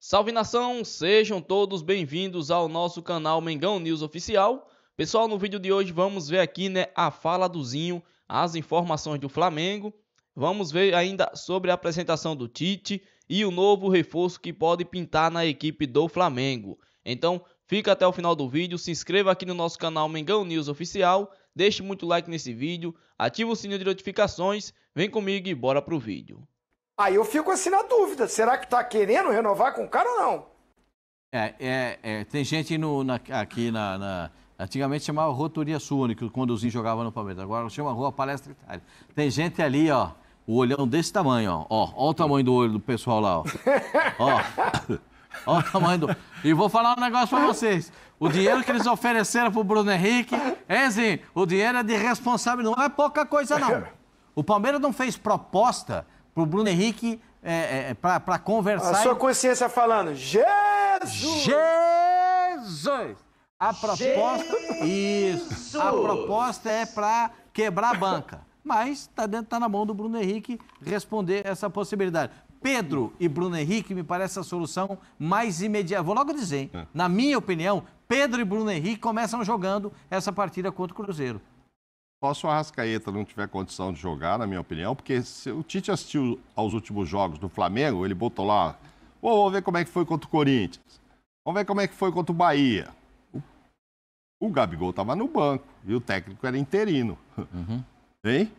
Salve nação, sejam todos bem-vindos ao nosso canal Mengão News Oficial. Pessoal, no vídeo de hoje vamos ver aqui, a fala do Zinho, as informações do Flamengo. Vamos ver ainda sobre a apresentação do Tite e o novo reforço que pode pintar na equipe do Flamengo. Então, fica até o final do vídeo, se inscreva aqui no nosso canal Mengão News Oficial, deixe muito like nesse vídeo, ative o sininho de notificações, vem comigo e bora pro vídeo. Aí eu fico assim na dúvida, será que tá querendo renovar com o cara ou não? Tem gente aqui antigamente chamava Rotoria Sul, quando o Zinho jogava no Palmeiras, agora chama Rua Palestra Itália. Tem gente ali, ó, o olhão desse tamanho, ó o tamanho do olho do pessoal lá, ó o tamanho do... E vou falar um negócio pra vocês, o dinheiro que eles ofereceram pro Bruno Henrique, Zinho, o dinheiro é de responsável, não é pouca coisa não. O Palmeiras não fez proposta pro Bruno Henrique para conversar... A sua consciência falando, Jesus! A proposta... Isso! A proposta é para quebrar a banca. Mas tá na mão do Bruno Henrique responder essa possibilidade. Pedro e Bruno Henrique me parece a solução mais imediata. Vou logo dizer, hein? Na minha opinião, Pedro e Bruno Henrique começam jogando essa partida contra o Cruzeiro. Só se o Arrascaeta não tiver condição de jogar, na minha opinião, porque se o Tite assistiu aos últimos jogos do Flamengo, ele botou lá, vamos ver como é que foi contra o Corinthians, vamos ver como é que foi contra o Bahia. O Gabigol estava no banco e o técnico era interino. Hein?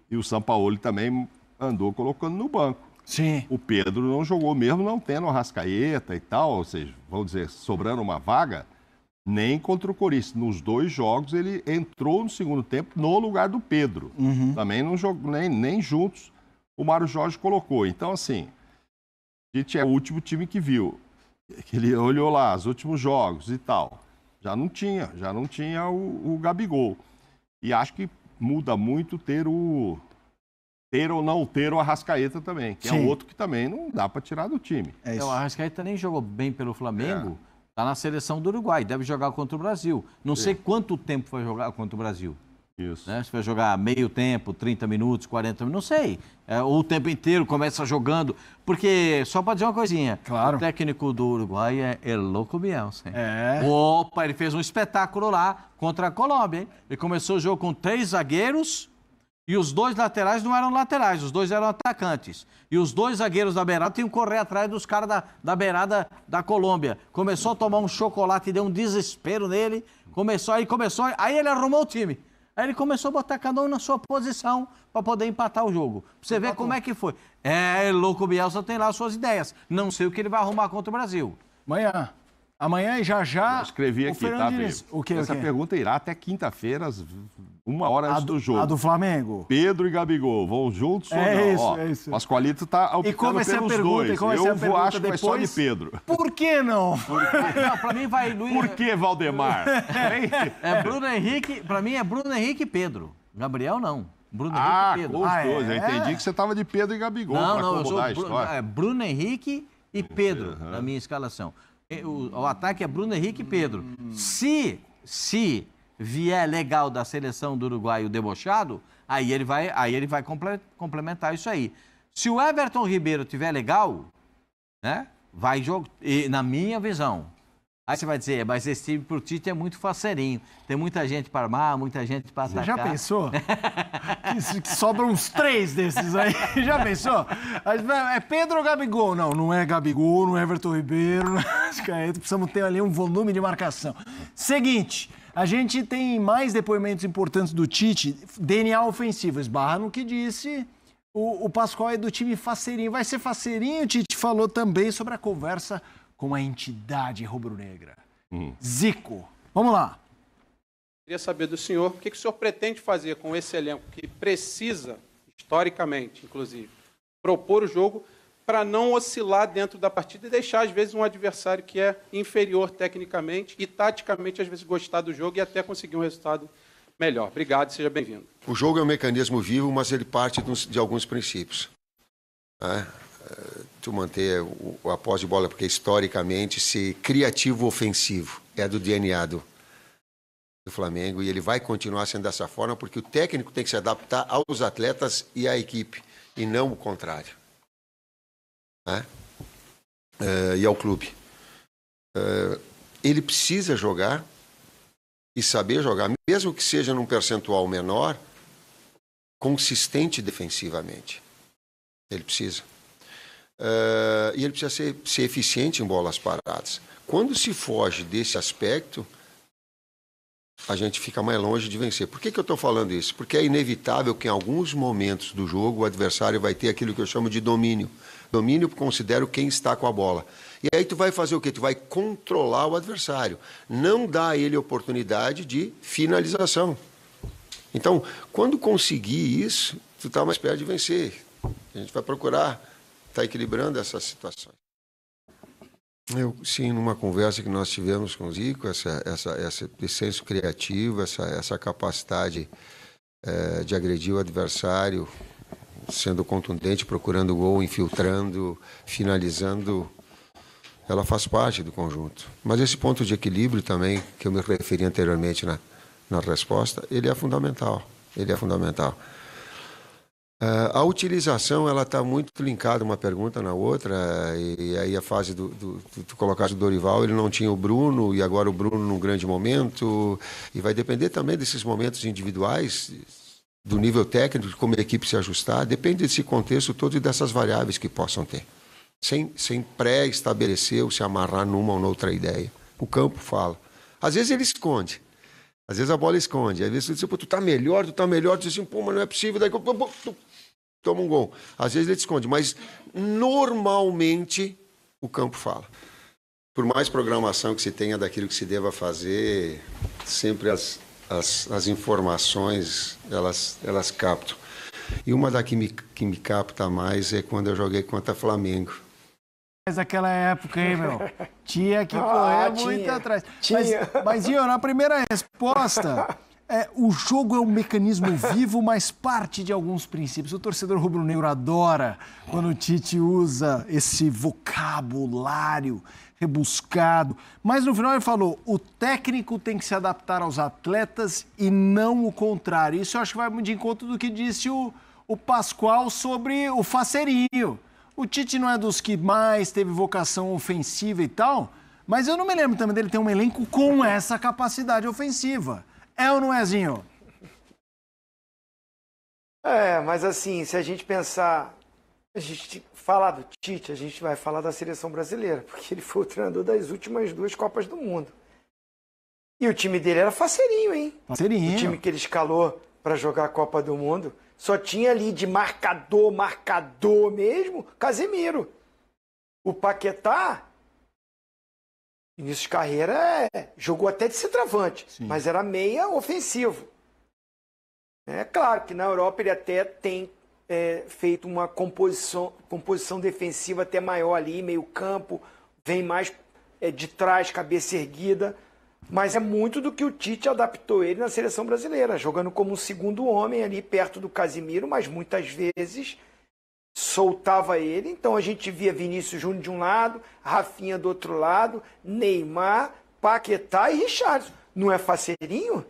E o Sampaoli também andou colocando no banco. Sim. O Pedro não jogou mesmo não tendo o Arrascaeta e tal, ou seja, vamos dizer, sobrando uma vaga, nem contra o Corinthians. Nos dois jogos ele entrou no segundo tempo no lugar do Pedro. Também não jogou, nem juntos o Mário Jorge colocou. Então, assim, a gente é o último time que viu. Que ele olhou lá, os últimos jogos e tal. Já não tinha o Gabigol. E acho que muda muito ter ou não ter o Arrascaeta também, que é outro que também não dá para tirar do time. O Arrascaeta nem jogou bem pelo Flamengo. Está na seleção do Uruguai, deve jogar contra o Brasil. Não sei quanto tempo vai jogar contra o Brasil. Isso. Né? Se vai jogar meio tempo, 30 minutos, 40 minutos, não sei. Ou o tempo inteiro, começa jogando. Porque, só para dizer uma coisinha, o técnico do Uruguai é louco Bielsa. Opa, ele fez um espetáculo lá contra a Colômbia. Hein? Ele começou o jogo com 3 zagueiros e os 2 laterais não eram laterais, os 2 eram atacantes. E os 2 zagueiros da beirada tinham que correr atrás dos caras da beirada da Colômbia. Começou a tomar um chocolate e deu um desespero nele. Aí ele arrumou o time. Aí ele começou a botar cada um na sua posição para poder empatar o jogo. Pra você ver como é que foi. Louco Bielsa tem lá as suas ideias. Não sei o que ele vai arrumar contra o Brasil. Amanhã e já... Eu escrevi aqui, tá, Pedro? Essa pergunta irá até quinta-feira, 1 hora antes do jogo. A do Flamengo. Pedro e Gabigol, vão juntos ou não? É isso. Pascoalito tá optando pelos dois. Eu acho que vai só de Pedro. Por que não? Não, pra mim vai Luiz... Por que Valdemar? Bruno Henrique, pra mim é Bruno Henrique e Pedro. Gabriel não. Bruno Henrique e Pedro. Com os dois. Eu entendi que você tava de Pedro e Gabigol para acomodar a história. Bruno Henrique e Pedro na minha escalação. O ataque é Bruno Henrique e Pedro. Se vier legal da seleção do Uruguai o debochado, aí ele vai complementar isso aí. Se o Everton Ribeiro tiver legal, né, vai jogar, na minha visão. Aí você vai dizer, mas esse time pro Tite é muito faceirinho. Tem muita gente para armar, muita gente para atacar. Você já pensou? que sobram uns 3 desses aí. Já pensou? É Pedro ou Gabigol? Não é Gabigol, não é Everton Ribeiro. Precisamos ter ali um volume de marcação. Seguinte, a gente tem mais depoimentos importantes do Tite, DNA ofensivo. Esbarra no que disse o Pascoal é do time faceirinho. Vai ser faceirinho? O Tite falou também sobre a conversa com a entidade rubro-negra. Zico, vamos lá. Queria saber do senhor, o que o senhor pretende fazer com esse elenco que precisa, historicamente, inclusive, propor o jogo para não oscilar dentro da partida e deixar, às vezes, um adversário que é inferior tecnicamente e taticamente, às vezes, gostar do jogo e até conseguir um resultado melhor. Obrigado, seja bem-vindo. O jogo é um mecanismo vivo, mas ele parte de alguns princípios. Tu manter a posse de bola, porque historicamente ser criativo ofensivo é do DNA do Flamengo e ele vai continuar sendo dessa forma porque o técnico tem que se adaptar aos atletas e à equipe e não o contrário. e ao clube. Ele precisa jogar e saber jogar, mesmo que seja num percentual menor, consistente defensivamente. Ele precisa. E ele precisa ser eficiente em bolas paradas. Quando se foge desse aspecto, a gente fica mais longe de vencer. Por que eu estou falando isso? Porque é inevitável que em alguns momentos do jogo o adversário vai ter aquilo que eu chamo de domínio. Domínio eu considero quem está com a bola. E aí tu vai fazer o quê? Tu vai controlar o adversário. Não dá a ele oportunidade de finalização. Então, quando conseguir isso, tu está mais perto de vencer. A gente vai procurar estar equilibrando essas situações. Sim, numa conversa que nós tivemos com o Zico, esse senso criativo, essa capacidade de agredir o adversário, sendo contundente, procurando gol, infiltrando, finalizando, ela faz parte do conjunto. Mas esse ponto de equilíbrio também, que eu me referi anteriormente na resposta, ele é fundamental. Ele é fundamental. A utilização, ela está muito linkada uma pergunta na outra, e aí a fase tu colocaste o Dorival, ele não tinha o Bruno, e agora o Bruno num grande momento, e vai depender também desses momentos individuais, do nível técnico, de como a equipe se ajustar, depende desse contexto todo e dessas variáveis que possam ter, sem pré-estabelecer ou se amarrar numa ou noutra ideia. O campo fala. Às vezes ele esconde, às vezes a bola esconde, às vezes tu diz, pô, tu tá melhor, tu diz assim, pô, mas não é possível, daí tu toma um gol. Às vezes ele te esconde, mas normalmente o campo fala. Por mais programação que se tenha daquilo que se deva fazer, sempre as informações, elas captam. E uma da que me capta mais é quando eu joguei contra Flamengo. Mas aquela época, hein, meu? Tinha que correr muito atrás. Mas, Ian, na primeira resposta, o jogo é um mecanismo vivo, mas parte de alguns princípios. O torcedor rubro-negro adora quando o Tite usa esse vocabulário rebuscado. Mas no final ele falou, o técnico tem que se adaptar aos atletas e não o contrário. Isso eu acho que vai muito de encontro do que disse o Pascoal sobre o faceirinho. O Tite não é dos que mais teve vocação ofensiva e tal, mas eu não me lembro também dele ter um elenco com essa capacidade ofensiva. É ou não é, Zinho? Mas assim, se a gente pensar, a gente falar do Tite, a gente vai falar da seleção brasileira, porque ele foi o treinador das últimas 2 Copas do Mundo. E o time dele era faceirinho, hein? Faceirinho. O time que ele escalou para jogar a Copa do Mundo. Só tinha ali de marcador mesmo, Casemiro. O Paquetá, início de carreira, jogou até de centroavante, mas era meia ofensivo. É claro que na Europa ele até tem feito uma composição defensiva até maior ali, meio campo, vem mais de trás, cabeça erguida. Mas é muito do que o Tite adaptou ele na seleção brasileira, jogando como um segundo homem ali perto do Casemiro, mas muitas vezes soltava ele. Então a gente via Vinícius Júnior de um lado, Rafinha do outro lado, Neymar, Paquetá e Richarlison. Não é faceirinho?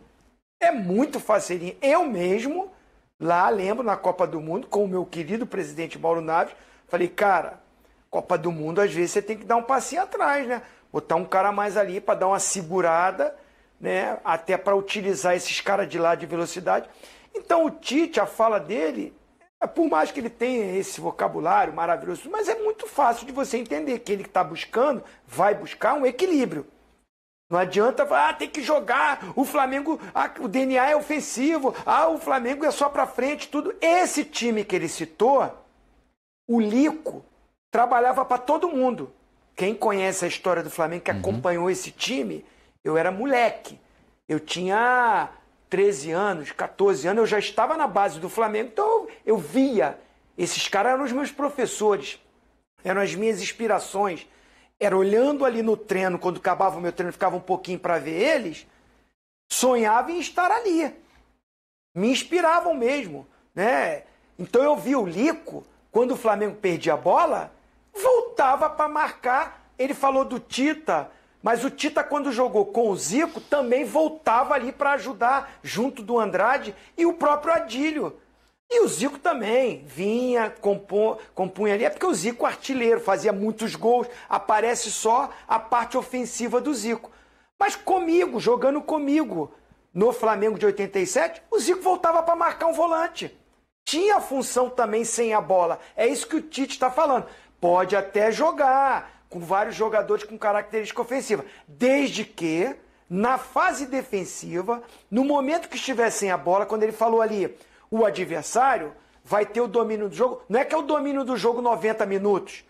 É muito faceirinho. Eu mesmo, lá lembro na Copa do Mundo, com o meu querido presidente Mauro Naves, falei, cara, Copa do Mundo às vezes você tem que dar um passinho atrás, né? Botar um cara mais ali para dar uma segurada, né? Até para utilizar esses caras de lá de velocidade. Então o Tite, a fala dele, por mais que ele tenha esse vocabulário maravilhoso, mas é muito fácil de você entender que ele está buscando, vai buscar um equilíbrio. Não adianta falar, tem que jogar, o Flamengo, o DNA é ofensivo, o Flamengo é só para frente, tudo. Esse time que ele citou, o Lico, trabalhava para todo mundo. Quem conhece a história do Flamengo, que acompanhou esse time, eu era moleque. Eu tinha 13 anos, 14 anos, eu já estava na base do Flamengo, então eu via. Esses caras eram os meus professores, eram as minhas inspirações. Era olhando ali no treino, quando acabava o meu treino, ficava um pouquinho para ver eles, sonhava em estar ali. Me inspiravam mesmo, né? Então eu vi o Lico, quando o Flamengo perdia a bola, voltava para marcar. Ele falou do Tita, mas o Tita, quando jogou com o Zico, também voltava ali para ajudar, junto do Andrade e o próprio Adílio. E o Zico também vinha, compunha ali, é porque o Zico artilheiro, fazia muitos gols, aparece só a parte ofensiva do Zico. Mas comigo, jogando comigo, no Flamengo de 87, o Zico voltava para marcar um volante. Tinha função também sem a bola. É isso que o Tite está falando. Pode até jogar com vários jogadores com característica ofensiva, desde que, na fase defensiva, no momento que estiver sem a bola, quando ele falou ali, o adversário vai ter o domínio do jogo. Não é que é o domínio do jogo 90 minutos,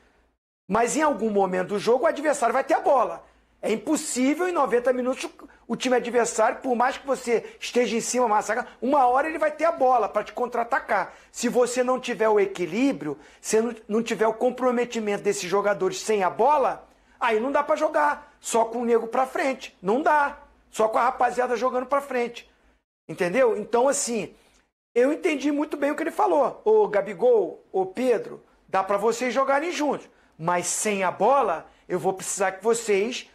mas em algum momento do jogo o adversário vai ter a bola. É impossível em 90 minutos o time adversário, por mais que você esteja em cima, massacrado, uma hora ele vai ter a bola para te contra-atacar. Se você não tiver o equilíbrio, se não tiver o comprometimento desses jogadores sem a bola, aí não dá para jogar só com o nego para frente. Não dá. Só com a rapaziada jogando para frente. Entendeu? Então, assim, eu entendi muito bem o que ele falou. Ô Gabigol, ô Pedro, dá para vocês jogarem juntos. Mas sem a bola, eu vou precisar que vocês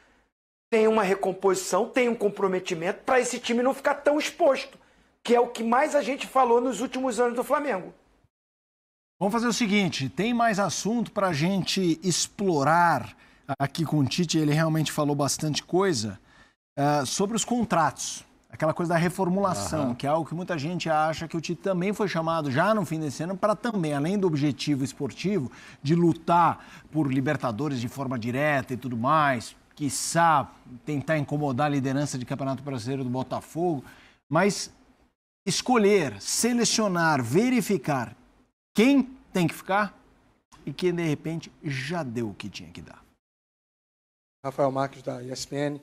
tenham uma recomposição, tenham um comprometimento para esse time não ficar tão exposto, que é o que mais a gente falou nos últimos anos do Flamengo. Vamos fazer o seguinte, tem mais assunto para a gente explorar aqui com o Tite, ele realmente falou bastante coisa sobre os contratos. Aquela coisa da reformulação, que é algo que muita gente acha que o Tite também foi chamado já no fim desse ano para também, além do objetivo esportivo, de lutar por Libertadores de forma direta e tudo mais, quiçá tentar incomodar a liderança de Campeonato Brasileiro do Botafogo, mas escolher, selecionar, verificar quem tem que ficar e quem, de repente, já deu o que tinha que dar. Rafael Marques, da ESPN.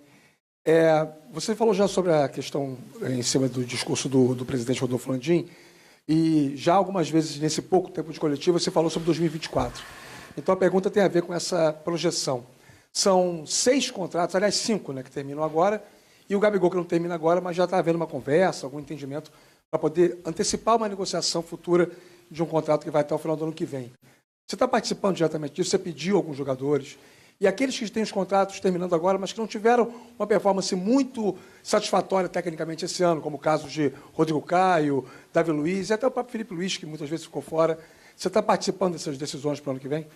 Você falou já sobre a questão em cima do discurso do presidente Rodolfo Landim, e já algumas vezes nesse pouco tempo de coletivo você falou sobre 2024. Então a pergunta tem a ver com essa projeção. São 6 contratos, aliás 5, né, que terminam agora, e o Gabigol que não termina agora, mas já está havendo uma conversa, algum entendimento para poder antecipar uma negociação futura de um contrato que vai até o final do ano que vem. Você está participando diretamente disso? Você pediu alguns jogadores? E aqueles que têm os contratos terminando agora, mas que não tiveram uma performance muito satisfatória tecnicamente esse ano, como o caso de Rodrigo Caio, Davi Luiz e até o próprio Felipe Luiz, que muitas vezes ficou fora. Você está participando dessas decisões para o ano que vem?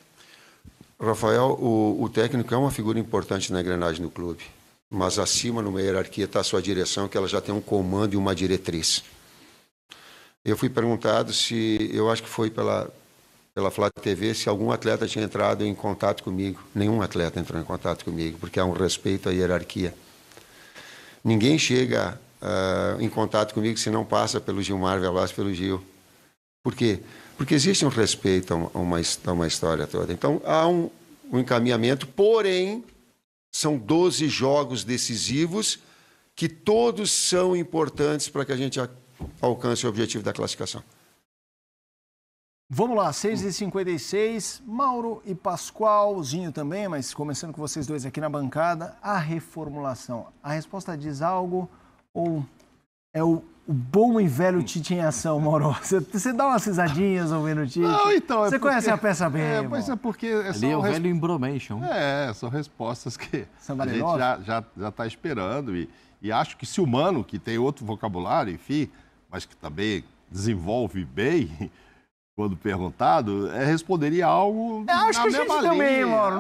Rafael, o técnico é uma figura importante na engrenagem do clube, mas acima, numa hierarquia, está a sua direção, que ela já tem um comando e uma diretriz. Eu fui perguntado se, eu acho que foi pela Flá TV, se algum atleta tinha entrado em contato comigo. Nenhum atleta entrou em contato comigo, porque há um respeito à hierarquia. Ninguém chega em contato comigo se não passa pelo Gilmar Veloz, pelo Gil. Por quê? Porque existe um respeito a uma história toda. Então, há um encaminhamento, porém, são 12 jogos decisivos que todos são importantes para que a gente alcance o objetivo da classificação. Vamos lá, 6h56, Mauro e Pascoalzinho também, mas começando com vocês dois aqui na bancada, a reformulação. A resposta diz algo ou é o bom e velho Tite em ação, Mauro? Você dá umas risadinhas ouvindo o Tite? Não, então... Você conhece a peça bem, mas é porque... Ali é o velho embromation. São respostas que a gente já está esperando e acho que se o Mano, que tem outro vocabulário, enfim, mas que também desenvolve bem... quando perguntado, responderia algo acho na que a mesma gente também, linha. Mauro.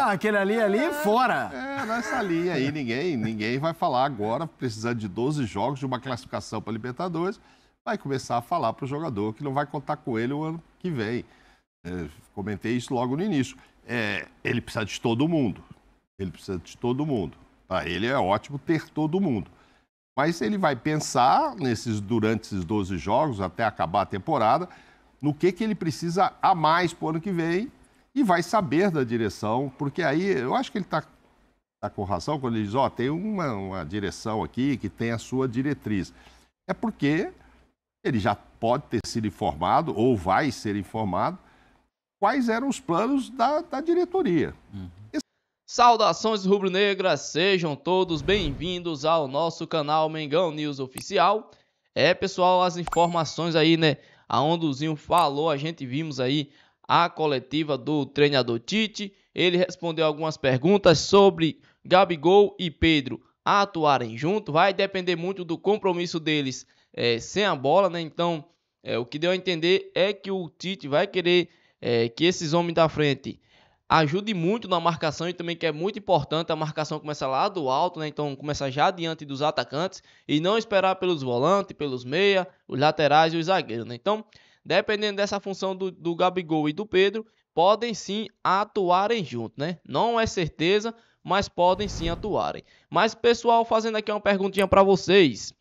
Aquele ali fora. Nessa linha aí, ninguém vai falar agora, precisando de 12 jogos, de uma classificação para a Libertadores, vai começar a falar para o jogador que não vai contar com ele o ano que vem. Comentei isso logo no início. Ele precisa de todo mundo. Para ele é ótimo ter todo mundo. Mas ele vai pensar durante esses 12 jogos, até acabar a temporada, no que ele precisa a mais para o ano que vem e vai saber da direção, porque aí eu acho que ele está com razão quando ele diz, tem uma direção aqui que tem a sua diretriz. É porque ele já pode ter sido informado, ou vai ser informado, quais eram os planos da diretoria. Saudações rubro-negras, sejam todos bem-vindos ao nosso canal Mengão News Oficial. Pessoal, as informações aí, né? Aonde o Zinho falou, a gente vimos aí a coletiva do treinador Tite. Ele respondeu algumas perguntas sobre Gabigol e Pedro atuarem junto. Vai depender muito do compromisso deles sem a bola, né? Então, o que deu a entender é que o Tite vai querer que esses homens da frente ajudem muito na marcação, e também que é muito importante a marcação começar lá do alto, né? Então começar já diante dos atacantes e não esperar pelos volantes, pelos meia, os laterais e os zagueiros, né? Então, dependendo dessa função do Gabigol e do Pedro, podem sim atuarem juntos, né? Não é certeza, mas podem sim atuarem. Mas, pessoal, fazendo aqui uma perguntinha para vocês.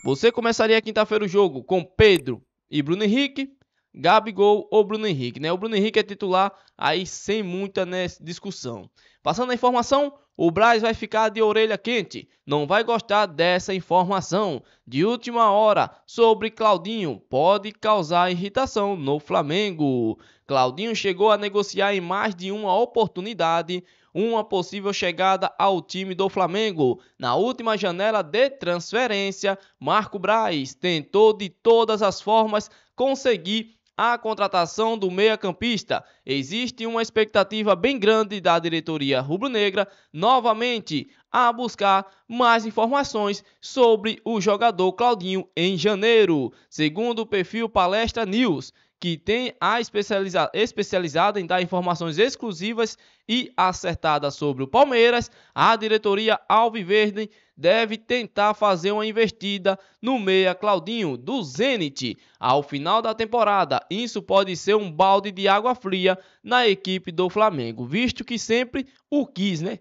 Você começaria quinta-feira o jogo com Pedro e Bruno Henrique, Gabigol ou Bruno Henrique, né? O Bruno Henrique é titular aí sem muita, né, discussão. Passando a informação, o Braz vai ficar de orelha quente. Não vai gostar dessa informação de última hora sobre Claudinho. Pode causar irritação no Flamengo. Claudinho chegou a negociar em mais de uma oportunidade uma possível chegada ao time do Flamengo. Na última janela de transferência, Marco Braz tentou de todas as formas conseguir a contratação do meia-campista. Existe uma expectativa bem grande da diretoria rubro-negra novamente a buscar mais informações sobre o jogador Claudinho em janeiro. Segundo o perfil Palestra News, que tem a especializada em dar informações exclusivas e acertadas sobre o Palmeiras, a diretoria alviverde deve tentar fazer uma investida no meia Claudinho do Zenit ao final da temporada. Isso pode ser um balde de água fria na equipe do Flamengo, visto que sempre o quis, né?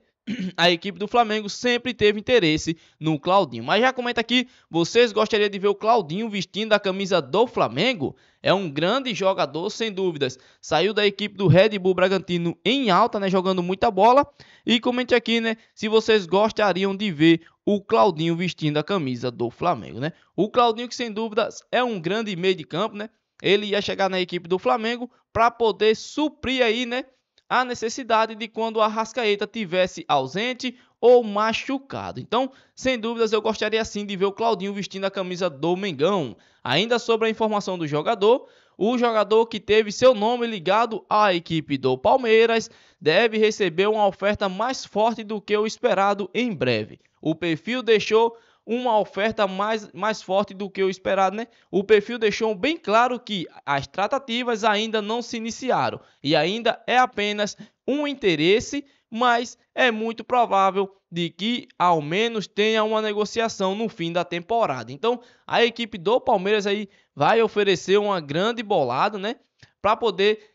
A equipe do Flamengo sempre teve interesse no Claudinho. Mas já comenta aqui, vocês gostariam de ver o Claudinho vestindo a camisa do Flamengo? É um grande jogador, sem dúvidas. Saiu da equipe do Red Bull Bragantino em alta, né, jogando muita bola. E comente aqui, né, se vocês gostariam de ver o Claudinho vestindo a camisa do Flamengo, né? O Claudinho, que sem dúvidas é um grande meio de campo, né? Ele ia chegar na equipe do Flamengo para poder suprir aí, né, a necessidade de quando o Arrascaeta tivesse ausente ou machucado. Então, sem dúvidas, eu gostaria sim de ver o Claudinho vestindo a camisa do Mengão. Ainda sobre a informação do jogador, o jogador que teve seu nome ligado à equipe do Palmeiras deve receber uma oferta mais forte do que o esperado em breve. O perfil deixou uma oferta mais forte do que o esperado, né? O perfil deixou bem claro que as tratativas ainda não se iniciaram e ainda é apenas um interesse, mas é muito provável de que ao menos tenha uma negociação no fim da temporada. Então, a equipe do Palmeiras aí vai oferecer uma grande bolada, né, para poder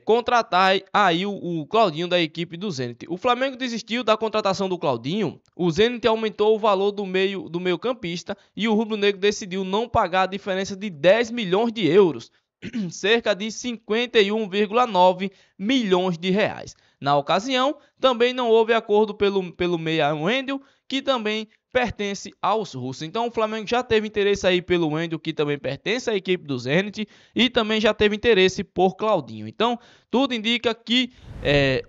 contratar aí o Claudinho da equipe do Zenit. O Flamengo desistiu da contratação do Claudinho, o Zenit aumentou o valor do meio-campista e o rubro-negro decidiu não pagar a diferença de 10 milhões de euros, cerca de 51,9 milhões de reais. Na ocasião, também não houve acordo pelo meia Wendel, que também pertence aos russos. Então o Flamengo já teve interesse aí pelo Wendel, que também pertence à equipe do Zenit, e também já teve interesse por Claudinho. Então tudo indica que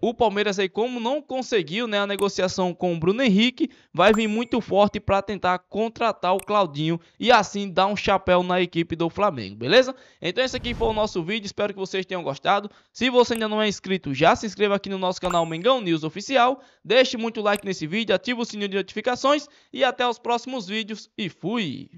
o Palmeiras aí, como não conseguiu, né, a negociação com o Bruno Henrique, vai vir muito forte para tentar contratar o Claudinho e assim dar um chapéu na equipe do Flamengo, beleza? Então esse aqui foi o nosso vídeo, espero que vocês tenham gostado. Se você ainda não é inscrito, já se inscreva aqui no nosso canal Mengão News Oficial, deixe muito like nesse vídeo, ative o sininho de notificações e até os próximos vídeos e fui!